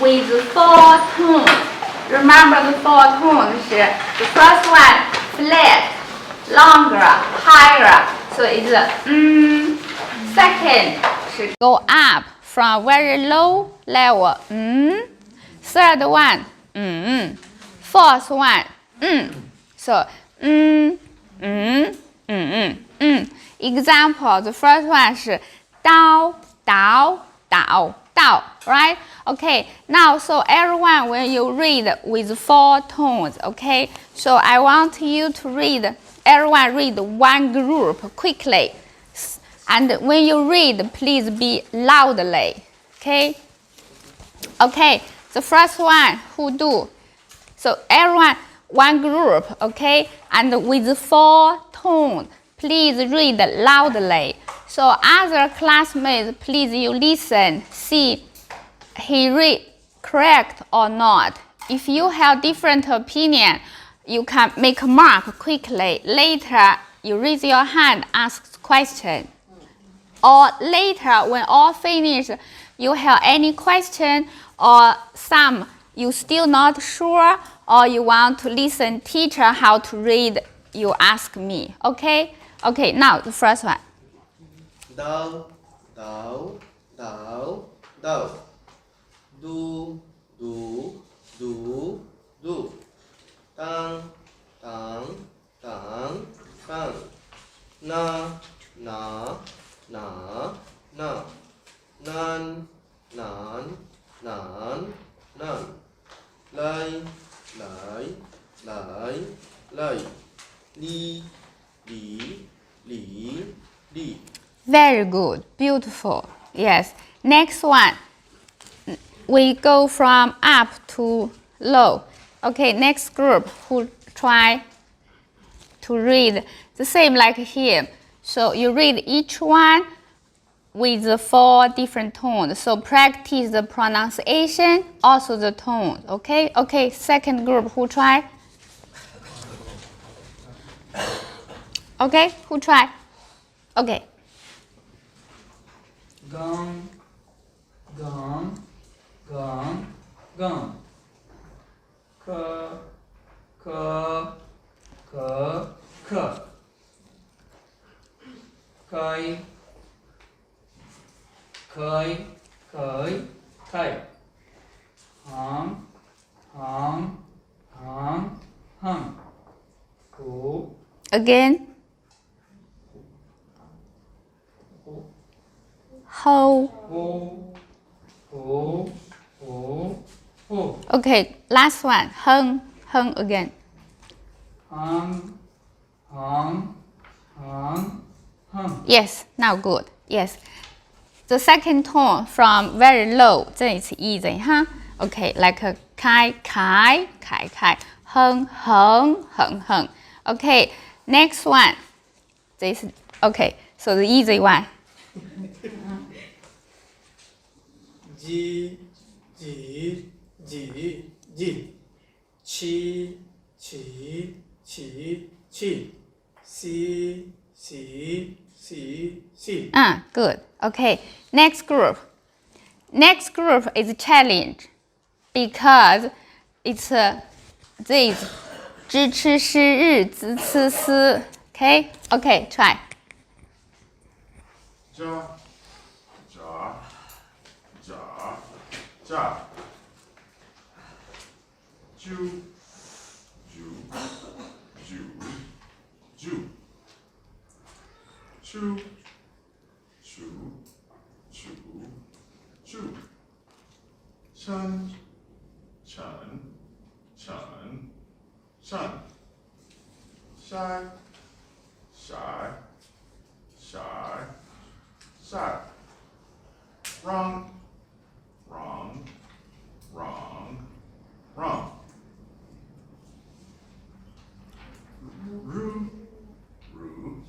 with four tones. Remember the four tones 是 the first one flat, longer, higher. So it's second 是 go up from very low level. Third one fourth one So Example, the first one 是 down, down, down, down, right? Okay, now so everyone when you read with four tones, okay? So I want you to read, everyone read one group quickly. And when you read, please be loudly, okay? Okay, the first one who do? So everyone, one group, okay? And with four tones. Please read loudly. So other classmates, please you listen, see he read correct or not. If you have different opinion, you can make a mark quickly. Later, you raise your hand, ask question. Or later, when all finish, you have any question or some you still not sure or you want to listen teacher how to read, you ask me, okay? Okay, now the first one. Down, down, down, down. Do, do, do, do. Down, down, down, down. Na, na, na, na. Nan, nan, nan, nan. Lay, lay, lay, lay. Li, li, li, li. Very good, beautiful. Yes. Next one. We go from up to low. Okay, next group who try to read the same like here. So you read each one with the four different tones. So practice the pronunciation, also the tones. Okay? Okay, second group who try? Okay, who try? Okay. Gone, gone, gone, gone. K, Kai, kai, kai, kai. Hum, hum, hum, hum. Ho, Again. Ho. ho, ho, ho, ho. Okay, last one. Hung, hung again. Hum, hum, hum, hum. Yes, now good. Yes. The second tone from very low, then it's easy, huh? Okay, like a kai, kai, kai, kai. Hung, hung, hung, hung. Okay, next one. This, okay, so the easy one. Ji, ji, ji, ji. Chi, chi, chi, chi. Si, si, si, si. Good. Okay, next group. Next group is challenge because it's this 知吃诗日子吃思. Okay? Okay, try. Ja, ja, ja, ja. Ju, ju, ju, ju. Chu, chu, chu, chu. Chun, chun, chun, chun. Shy, shy, shy, shy. Wrong, wrong, wrong, wrong. Rue, rue,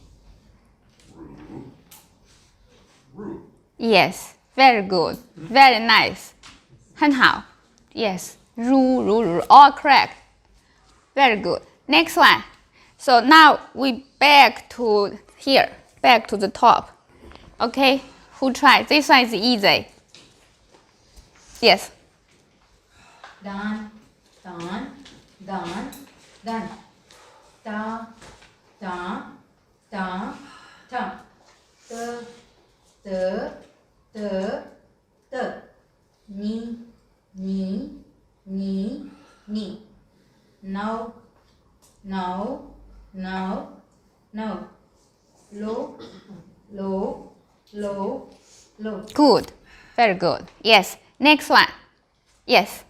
rue, rue. Yes, very good. Very nice. 很好. Yes. Ru, all correct. Very good. Next one. So now we back to here, back to the top. Okay, who try? This one is easy. Yes. dan, dan, dan, dan. Da, da, da, ta. De, de, de, de. Ni, ni, ni, ni. No, no, no, no. Lo, lo, lo, lo. Good. Very good. Yes. Next one. Yes.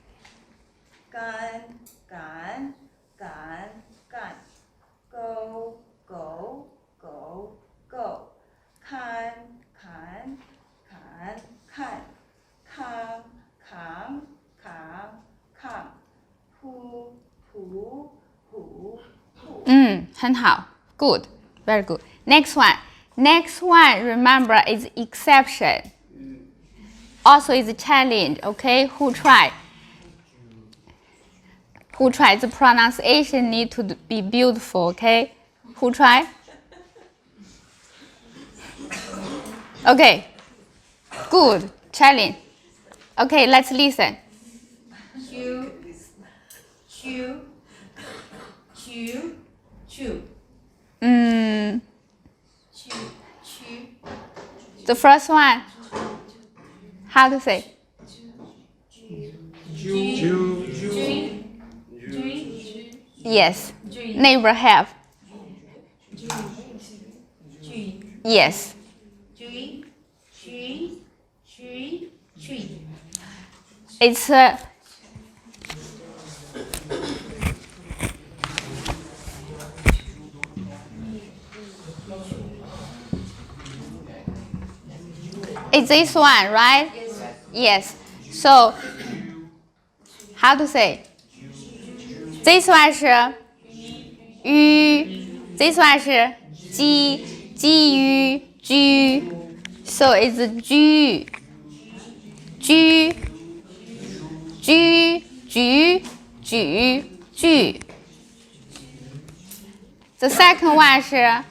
干干干干，go go go go，看看看看，扛扛扛扛，呼呼呼呼。很好. Good. Very good. Next one. Next one, remember, is exception. Also is a challenge. Okay, who try? Who try? The pronunciation need to be beautiful. Okay, who try? Okay, good challenge. Okay, let's listen. Chew, chew, chew, chew. Mm, Chew, chew. the first one. How to say? Yes. Neighbor have. Yes. It's it's this one, right? Yes. So how to say? This one 是鱼 ，this one 是鸡，鸡鱼居 ，so it's 居，居，居，举，举，举。The second one 是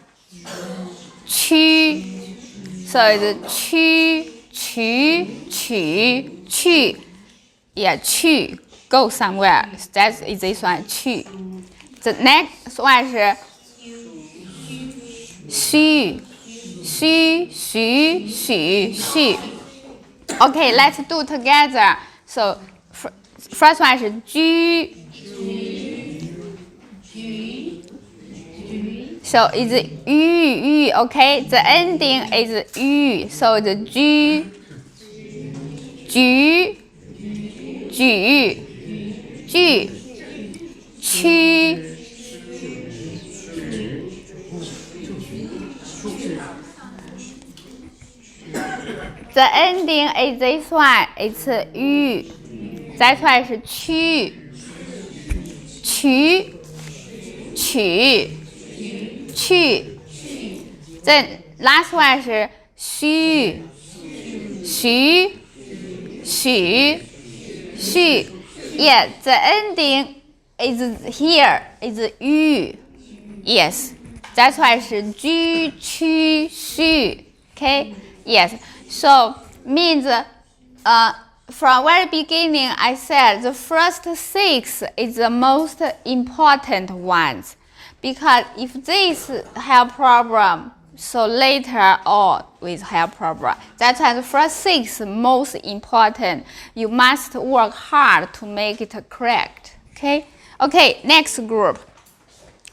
曲 ，so it's 曲，曲，曲，去，yeah 去。Go somewhere. That is this one. 去。The next one 是虚，虚，许，许，许。Okay, let's do together. So first one 是居。So it's 玉，玉。Okay, the ending is 玉. So the 居，举，举。举，曲，the ending is this one. It's 玉 ，that one 是曲，曲，曲，去。The last one 是虚，许，许，许。Yeah, the ending is here, is 玉 Yes, that's why 是居屈虚 Okay, yes. So means from very beginning I said the first 6 is the most important ones because if this have problem, so later all will have problem. That's why the first 6 most important. You must work hard to make it correct. Okay. Okay. Next group.